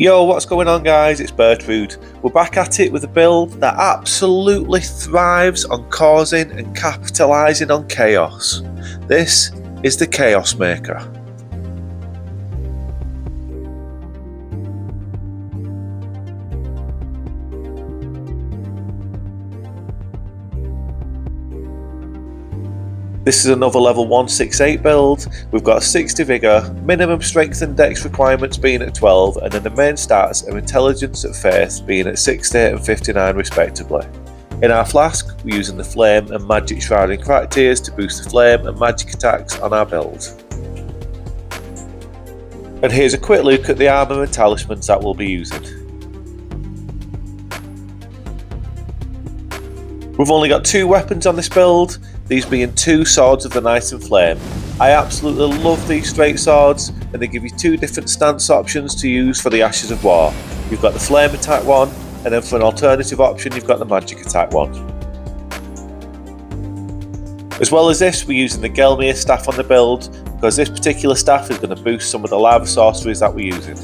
Yo, what's going on guys? It's Bertrude. We're back at it with a build that absolutely thrives on causing and capitalising on chaos. This is the Chaos Maker. This is another level 168 build. We've got 60 vigour, minimum strength and dex requirements being at 12, and then the main stats are intelligence and faith being at 60 and 59 respectively. In our flask, we're using the flame and magic shrouding crack tiers to boost the flame and magic attacks on our build. And here's a quick look at the armour and talismans that we'll be using. We've only got 2 weapons on this build, these being 2 swords of the Night and Flame. I absolutely love these straight swords, and they give you 2 different stance options to use for the Ashes of War. You've got the flame attack one, and then for an alternative option you've got the magic attack one. As well as this, we're using the Gelmir staff on the build, because this particular staff is going to boost some of the lava sorceries that we're using.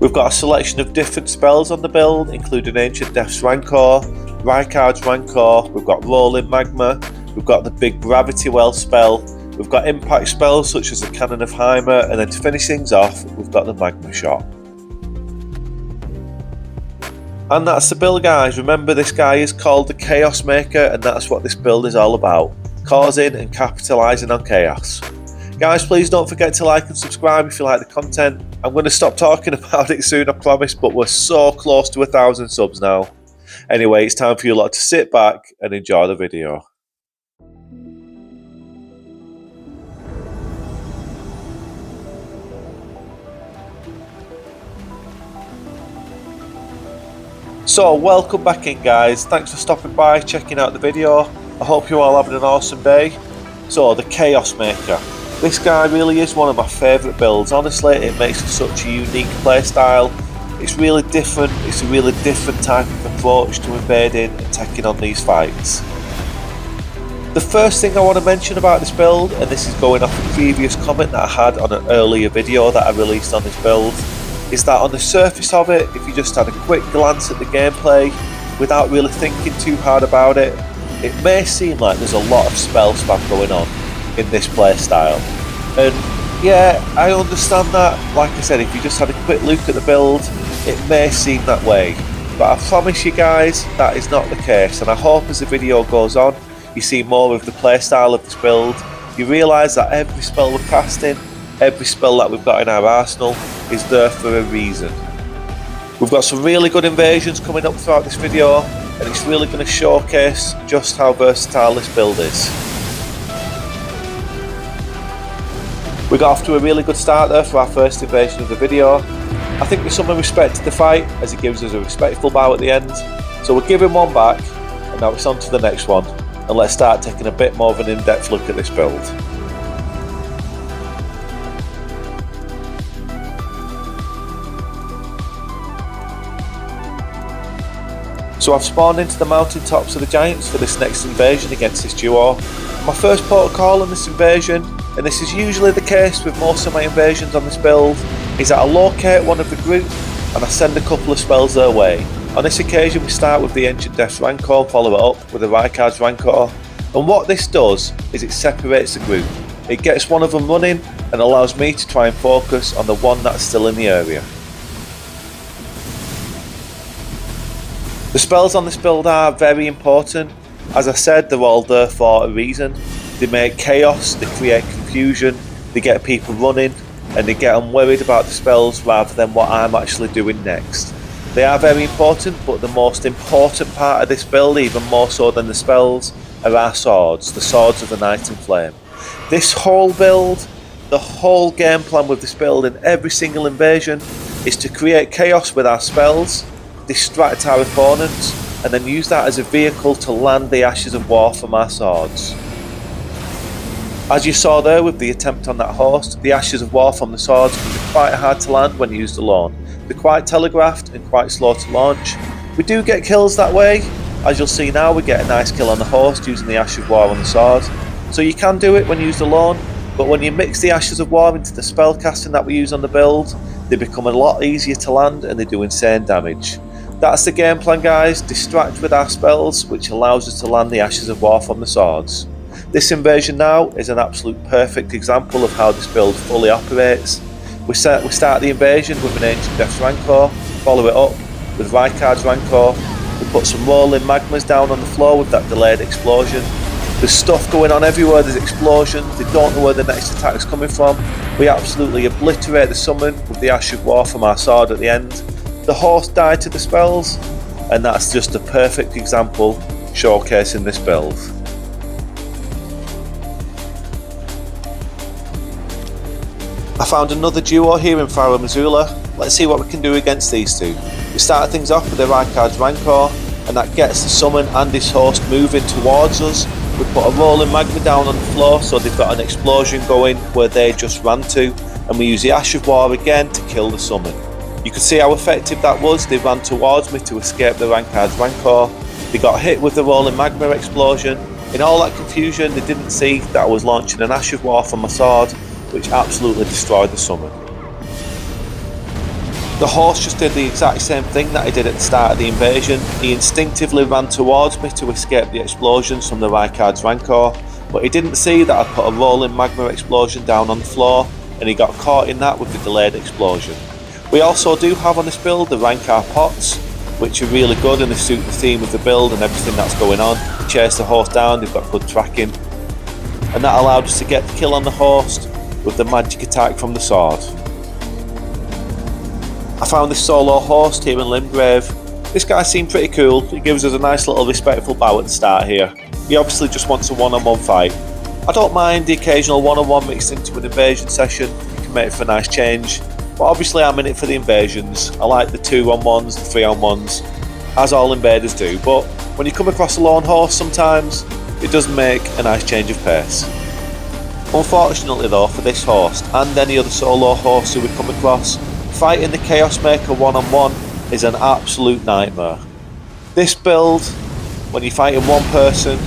We've got a selection of different spells on the build, including Ancient Death's Rancor, Rykard's Rancor, we've got Rolling Magma, we've got the big Gravity Well spell, we've got impact spells such as the Cannon of Heimer, and then to finish things off, we've got the Magma Shot. And that's the build guys. Remember, this guy is called the Chaos Maker, and that's what this build is all about, causing and capitalising on chaos. Guys, please don't forget to like and subscribe if you like the content. I'm going to stop talking about it soon, I promise, but we're so close to 1,000 subs now. Anyway, it's time for you lot to sit back and enjoy the video. So, welcome back in guys, thanks for stopping by, checking out the video. I hope you're all having an awesome day. So, the Chaos Maker. This guy really is one of my favourite builds. Honestly, it makes for such a unique playstyle. It's really different, it's a really different type of approach to invading and taking on these fights. The first thing I want to mention about this build, and this is going off a previous comment that I had on an earlier video that I released on this build, is that on the surface of it, if you just had a quick glance at the gameplay without really thinking too hard about it, it may seem like there's a lot of spell spam going on in this playstyle. And yeah, I understand that. Like I said, if you just had a quick look at the build, it may seem that way. But I promise you guys, that is not the case. And I hope as the video goes on, you see more of the playstyle of this build. You realise that every spell we're casting, every spell that we've got in our arsenal, is there for a reason. We've got some really good invasions coming up throughout this video, and it's really going to showcase just how versatile this build is. We got off to a really good start there for our first invasion of the video. I think there's some respect to the fight, as it gives us a respectful bow at the end. So we're giving one back, and now it's on to the next one. And let's start taking a bit more of an in-depth look at this build. So I've spawned into the mountaintops of the Giants for this next invasion against this duo. My first port of call on this invasion, and this is usually the case with most of my invasions on this build, is that I locate one of the group and I send a couple of spells their way. On this occasion we start with the Ancient Death's Rancor and follow it up with the Rykard's Rancor, and what this does is it separates the group. It gets one of them running and allows me to try and focus on the one that's still in the area. The spells on this build are very important. As I said, they're all there for a reason. They make chaos, they create confusion, they get people running, and they get them worried about the spells rather than what I'm actually doing next. They are very important, but the most important part of this build, even more so than the spells, are our swords, the swords of the Night and Flame. This whole build, the whole game plan with this build in every single invasion, is to create chaos with our spells, distract our opponents, and then use that as a vehicle to land the Ashes of War from our swords. As you saw there with the attempt on that host, the Ashes of War from the swords can be quite hard to land when used alone. They're quite telegraphed and quite slow to launch. We do get kills that way. As you'll see now, we get a nice kill on the host using the Ash of War on the sword. So you can do it when used alone, but when you mix the Ashes of War into the spellcasting that we use on the build, they become a lot easier to land and they do insane damage. That's the game plan, guys. Distract with our spells, which allows us to land the Ashes of War from the swords. This invasion now is an absolute perfect example of how this build fully operates. We start the invasion with an Ancient Death's Rancor, follow it up with Rykard's Rancor, we put some rolling magmas down on the floor with that delayed explosion. There's stuff going on everywhere, there's explosions, they don't know where the next attack's coming from. We absolutely obliterate the summon with the Ash of War from our sword at the end. The horse died to the spells, and that's just a perfect example showcasing this build. I found another duo here in Farah Missoula. Let's see what we can do against these two. We started things off with the Rykard's Rancor, and that gets the summon and his host moving towards us. We put a rolling magma down on the floor so they've got an explosion going where they just ran to, and we use the Ash of War again to kill the summon. You can see how effective that was. They ran towards me to escape the Rykard's Rancor. They got hit with the rolling magma explosion. In all that confusion, they didn't see that I was launching an Ash of War from my sword, which absolutely destroyed the summon. The horse just did the exact same thing that he did at the start of the invasion. He instinctively ran towards me to escape the explosions from the Rykard's Rancor, but he didn't see that I put a rolling magma explosion down on the floor, and he got caught in that with the delayed explosion. We also do have on this build the Rancor pots, which are really good and they suit the theme of the build and everything that's going on. They chase the horse down, they've got good tracking, and that allowed us to get the kill on the horse with the magic attack from the sword. I found this solo host here in Limgrave. This guy seemed pretty cool. He gives us a nice little respectful bow at the start here. He obviously just wants a one-on-one fight. I don't mind the occasional one-on-one mixed into an invasion session. You can make it for a nice change. But obviously I'm in it for the invasions. I like the 2-on-1s, the 3-on-1s, as all invaders do. But when you come across a lone horse sometimes, it does make a nice change of pace. Unfortunately though, for this host and any other solo host who we come across, fighting the Chaos Maker one-on-one is an absolute nightmare. This build, when you're fighting one person,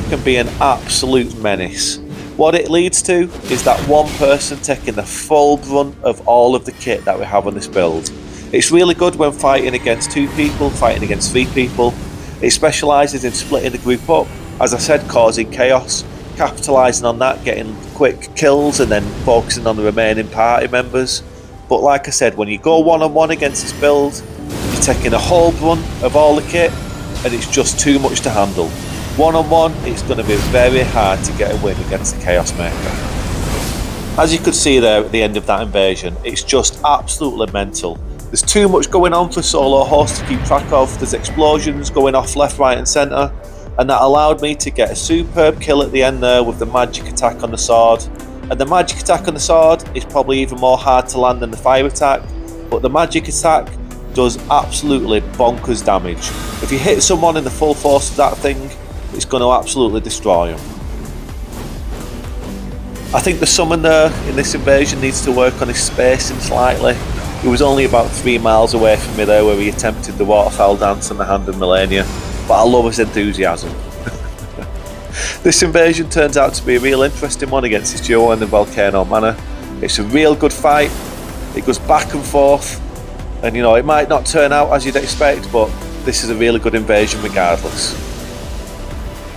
can be an absolute menace. What it leads to is that one person taking the full brunt of all of the kit that we have on this build. It's really good when fighting against 2 people, fighting against 3 people. It specialises in splitting the group up, as I said, causing chaos, capitalising on that, getting quick kills and then focusing on the remaining party members. But like I said, when you go one-on-one against this build, you're taking a whole brunt of all the kit and it's just too much to handle. One-on-one, it's going to be very hard to get a win against the Chaos Maker. As you could see there at the end of that invasion, it's just absolutely mental. There's too much going on for solo host to keep track of. There's explosions going off left, right and centre, and that allowed me to get a superb kill at the end there with the magic attack on the sword. And the magic attack on the sword is probably even more hard to land than the fire attack, but the magic attack does absolutely bonkers damage. If you hit someone in the full force of that thing, it's going to absolutely destroy them. I think the summon there in this invasion needs to work on his spacing slightly. He was only about 3 miles away from me there where he attempted the waterfowl dance on the Hand of Melania, but I love his enthusiasm. This invasion turns out to be a real interesting one against this duo in the Volcano Manor. It's a real good fight, it goes back and forth, and it might not turn out as you'd expect, but this is a really good invasion regardless.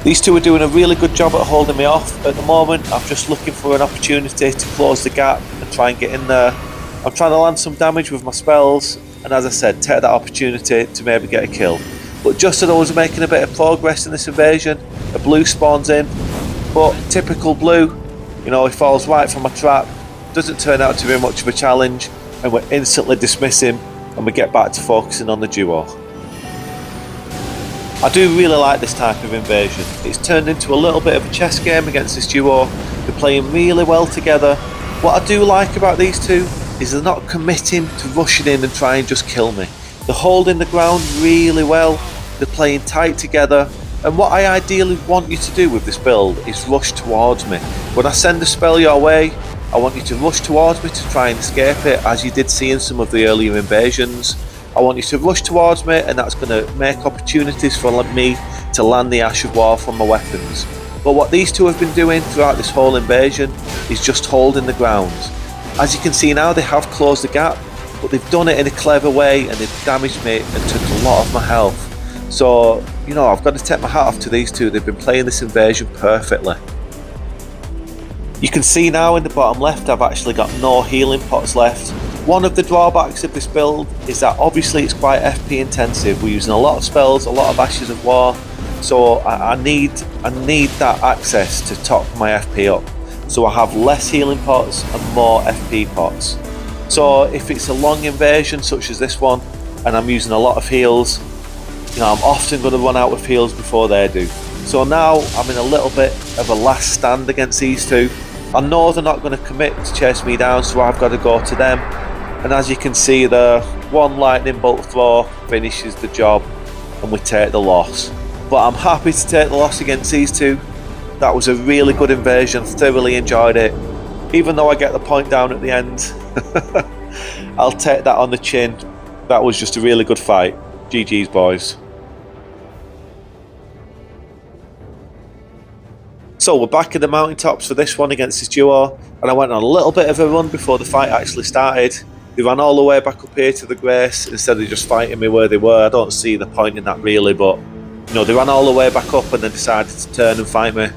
These two are doing a really good job at holding me off at the moment. I'm just looking for an opportunity to close the gap and try and get in there. I'm trying to land some damage with my spells, and as I said, take that opportunity to maybe get a kill. But just as I was making a bit of progress in this invasion, a blue spawns in, but typical blue, he falls right from my trap, doesn't turn out to be much of a challenge, and we instantly dismiss him, and we get back to focusing on the duo. I do really like this type of invasion. It's turned into a little bit of a chess game against this duo. They're playing really well together. What I do like about these two is they're not committing to rushing in and trying to just kill me. They're holding the ground really well, they're playing tight together, and what I ideally want you to do with this build is rush towards me. When I send a spell your way, I want you to rush towards me to try and escape it, as you did see in some of the earlier invasions. I want you to rush towards me, and that's going to make opportunities for me to land the Ash of War from my weapons. But what these two have been doing throughout this whole invasion is just holding the ground. As you can see now, they have closed the gap, but they've done it in a clever way and they've damaged me and took a lot of my health. So, you know, I've got to take my hat off to these two. They've been playing this invasion perfectly. You can see now in the bottom left, I've actually got no healing pots left. One of the drawbacks of this build is that obviously it's quite FP intensive. We're using a lot of spells, a lot of Ashes of War, so I need that access to top my FP up. So I have less healing pots and more FP pots. So if it's a long invasion such as this one, and I'm using a lot of heals, you know, I'm often going to run out of heals before they do. So now I'm in a little bit of a last stand against these two. I know they're not going to commit to chase me down, so I've got to go to them. And as you can see there, one lightning bolt throw finishes the job and we take the loss. But I'm happy to take the loss against these two. That was a really good invasion, thoroughly enjoyed it. Even though I get the point down at the end, I'll take that on the chin. That was just a really good fight. GG's boys. So we're back in the mountaintops for this one against this duo, and I went on a little bit of a run before the fight actually started. They ran all the way back up here to the Grace instead of just fighting me where they were. I don't see the point in that really, but you know, they ran all the way back up and then decided to turn and fight me.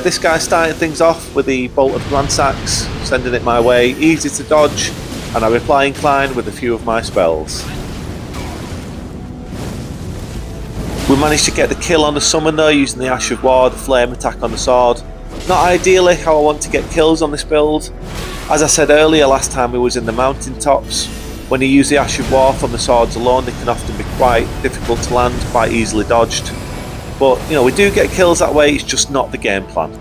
This guy started things off with the Bolt of Gransax, sending it my way, easy to dodge, and I reply incline with a few of my spells. We managed to get the kill on the summon though, using the Ash of War, the flame attack on the sword. Not ideally how I want to get kills on this build. As I said earlier last time we was in the mountaintops, when you use the Ash of War from the swords alone, they can often be quite difficult to land, quite easily dodged. But you know, we do get kills that way, it's just not the game plan.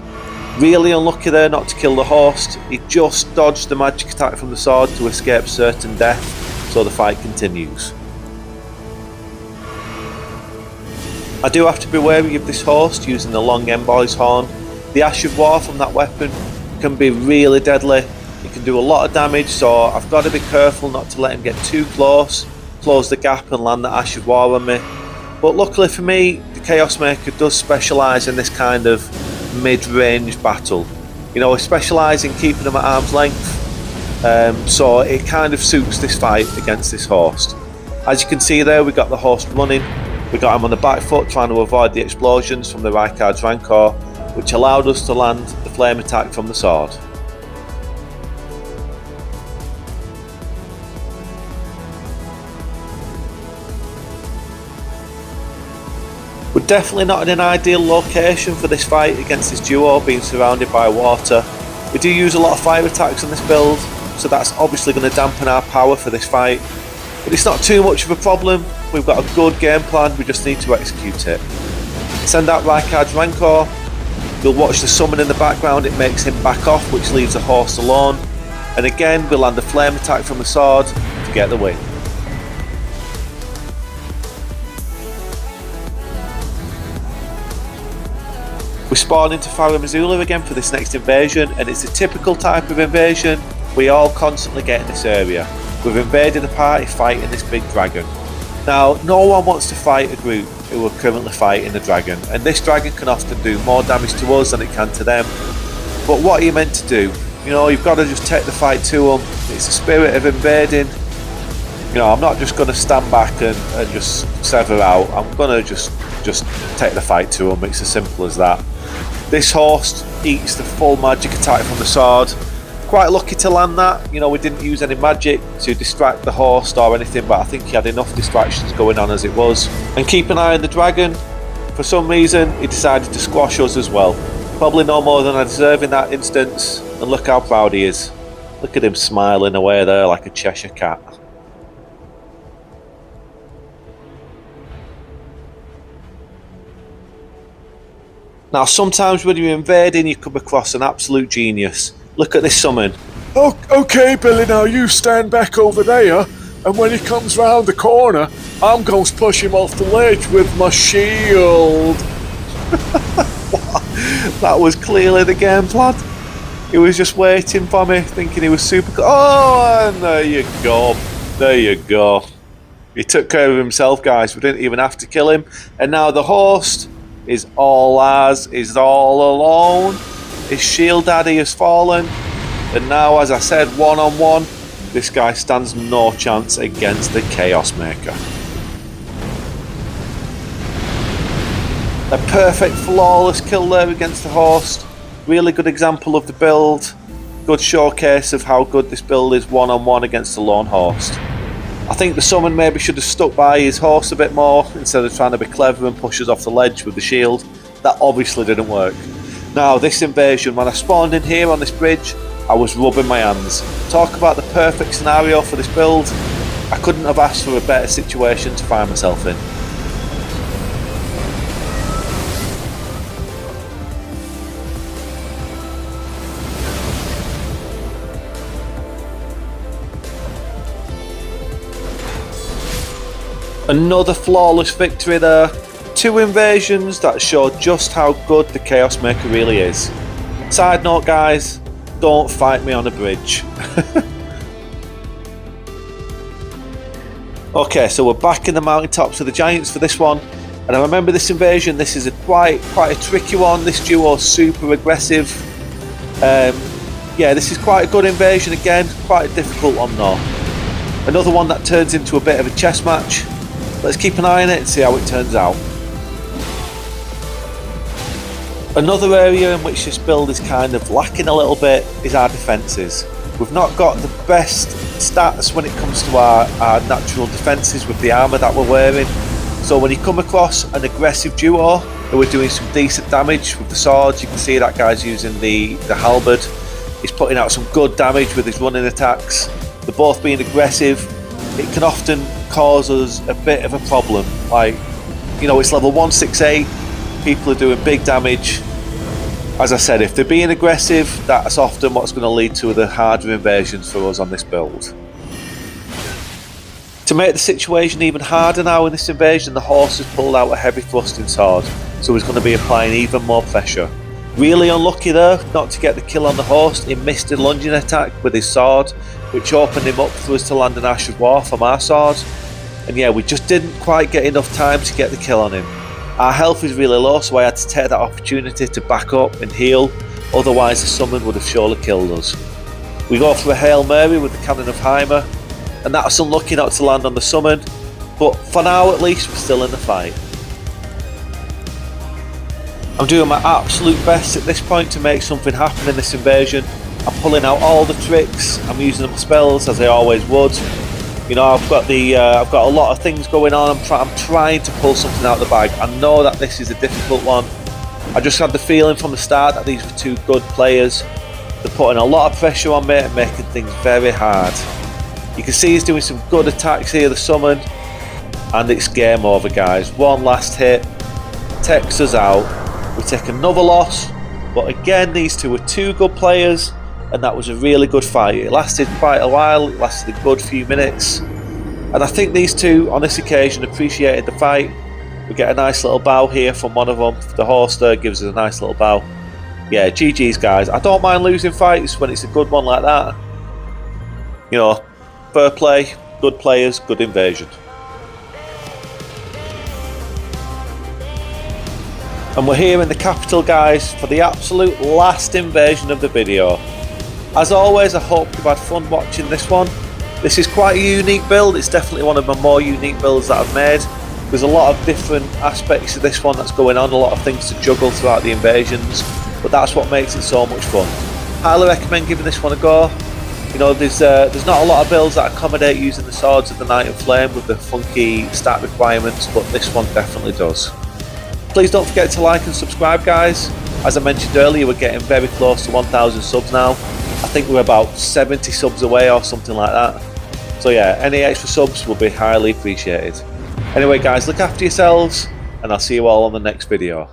Really unlucky there not to kill the host. He just dodged the magic attack from the sword to escape certain death, so the fight continues. I do have to be wary of this host using the long Envoy's Horn. The Ash of War from that weapon can be really deadly. It can do a lot of damage, so I've got to be careful not to let him get too close, close the gap and land the Ash of War on me. But luckily for me, the Chaos Maker does specialise in this kind of mid-range battle. You know, I specialise in keeping them at arm's length, so it kind of suits this fight against this host. As you can see there, we got the host running. We got him on the back foot trying to avoid the explosions from the Rykard's Rancor, which allowed us to land the flame attack from the sword. We're definitely not in an ideal location for this fight against this duo, being surrounded by water. We do use a lot of fire attacks on this build, so that's obviously going to dampen our power for this fight. But it's not too much of a problem. We've got a good game plan, we just need to execute it. Send out Rykard's Rancor. You'll watch the summon in the background, it makes him back off, which leaves the host alone. And again, we'll land the flame attack from the sword to get the win. We spawn into Farah Missoula again for this next invasion, and it's a typical type of invasion we all constantly get in this area. We've invaded a party fighting this big dragon. Now, no one wants to fight a group who are currently fighting the dragon, and this dragon can often do more damage to us than it can to them. But what are you meant to do? You know, you've got to just take the fight to them. It's the spirit of invading. You know, I'm not just going to stand back and just sever out. I'm going to just take the fight to them. It's as simple as that. This host eats the full magic attack from the sword. Quite lucky to land that. You know, we didn't use any magic to distract the host or anything, but I think he had enough distractions going on as it was. And keep an eye on the dragon. For some reason, he decided to squash us as well. Probably no more than I deserve in that instance, and look how proud he is. Look at him smiling away there like a Cheshire cat. Now, sometimes when you're invading, you come across an absolute genius. Look at this summon. Oh, okay, Billy, now you stand back over there, and when he comes round the corner, I'm going to push him off the ledge with my shield. That was clearly the game plan. He was just waiting for me, thinking he was super cool. Oh, and there you go. There you go. He took care of himself, guys. We didn't even have to kill him. And now the host is all ours, is all alone. His shield daddy has fallen, and now, as I said, one-on-one, this guy stands no chance against the Chaos Maker. A perfect, flawless kill there against the host. Really good example of the build. Good showcase of how good this build is one-on-one against the lone host. I think the summon maybe should have stuck by his host a bit more instead of trying to be clever and push us off the ledge with the shield. That obviously didn't work. Now, this invasion, when I spawned in here on this bridge, I was rubbing my hands. Talk about the perfect scenario for this build. I couldn't have asked for a better situation to find myself in. Another flawless victory there. 2 invasions that show just how good the Chaos Maker really is. Side note, guys, don't fight me on a bridge. Okay, so we're back in the mountaintops of the Giants for this one. And I remember this invasion, this is quite a tricky one. This duo's super aggressive. Yeah, this is quite a good invasion again. Quite a difficult one though. Another one that turns into a bit of a chess match. Let's keep an eye on it and see how it turns out. Another area in which this build is kind of lacking a little bit is our defences. We've not got the best stats when it comes to our natural defences with the armour that we're wearing. So when you come across an aggressive duo who are doing some decent damage with the swords, you can see that guy's using the halberd. He's putting out some good damage with his running attacks. They're both being aggressive. It can often cause us a bit of a problem. Like, you know, it's level 168, people are doing big damage. As I said, if they're being aggressive, that's often what's going to lead to the harder invasions for us on this build. To make the situation even harder now in this invasion, the horse has pulled out a heavy thrusting sword, so he's going to be applying even more pressure. Really unlucky there not to get the kill on the host. He missed a lunging attack with his sword, which opened him up for us to land an Ash of War from our sword. And yeah, we just didn't quite get enough time to get the kill on him. Our health is really low, so I had to take that opportunity to back up and heal, otherwise the summon would have surely killed us. We go for a Hail Mary with the Cannon of Heimer, and that's unlucky not to land on the summon, but for now at least we're still in the fight. I'm doing my absolute best at this point to make something happen in this invasion. I'm pulling out all the tricks, I'm using the spells as I always would. You know, I've got a lot of things going on. I'm trying to pull something out of the bag. I know that this is a difficult one. I just had the feeling from the start that these were 2 good players. They're putting a lot of pressure on me and making things very hard. You can see he's doing some good attacks here, the summon, and it's game over, guys. One last hit takes us out. We take another loss, but again, these 2 are 2 good players. And that was a really good fight. It lasted quite a while, it lasted a good few minutes. And I think these 2 on this occasion appreciated the fight. We get a nice little bow here from one of them. The horse there gives us a nice little bow. Yeah, GG's guys. I don't mind losing fights when it's a good one like that. You know, fair play, good players, good invasion. And we're here in the capital, guys, for the absolute last invasion of the video. As always, I hope you've had fun watching this one. This is quite a unique build. It's definitely one of my more unique builds that I've made. There's a lot of different aspects of this one that's going on, a lot of things to juggle throughout the invasions, but that's what makes it so much fun. Highly recommend giving this one a go. You know, there's not a lot of builds that accommodate using the swords of the Knight of Flame with the funky stat requirements, but this one definitely does. Please don't forget to like and subscribe, guys. As I mentioned earlier, we're getting very close to 1,000 subs now. I think we're about 70 subs away or something like that. So yeah, any extra subs will be highly appreciated. Anyway guys, look after yourselves, and I'll see you all on the next video.